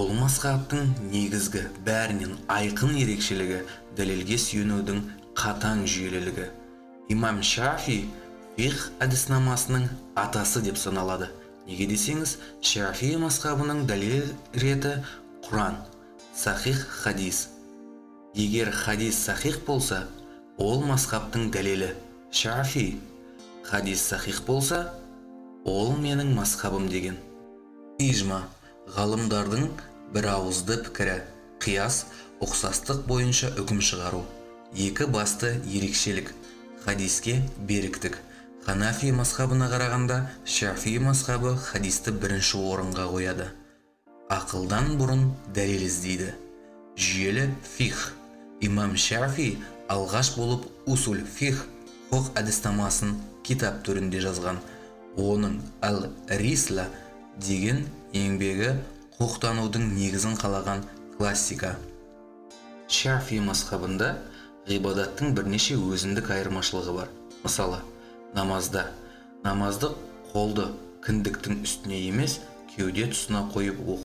Бұл мазхабтың негізгі бәрінен айқын ерекшелігі дәлелге сүйенудің қатаң жүйелілігі. Имам Шафи фиқх әдіснамасының атасы деп саналады. Неге десеңіз, Шафи мазхабының дәлел реті Құран, сахих хадис. Егер хадис сахих болса, ол мазхабтың дәлелі Шафи. Хадис сахих болса, ол менің мазхабым деген. Ижма ғалымдардың бір ауызды пікірі, қияс ұқсастық бойынша үкім шығару. Екі басты ерекшелік, хадиске беріктік. Ханафи мазхабына қарағанда, Шафи мазхабы хадисті бірінші орынға қояды. Ақылдан бұрын дәлел іздейді. Жүйелі фиқх. Имам Шафи алғаш болып усуль фиқх құқық әдіснамасын китап түрінде жазған. Оның Ал-Рисла деген еңбегі құқықтанудың негізін қалаған классика. Шафи мазхабында ғибадаттың бірнеше өзіндік айырмашылығы бар. Мысалы, намазды қолды кіндіктің үстіне емес, кеуде тұсына қойып оқу.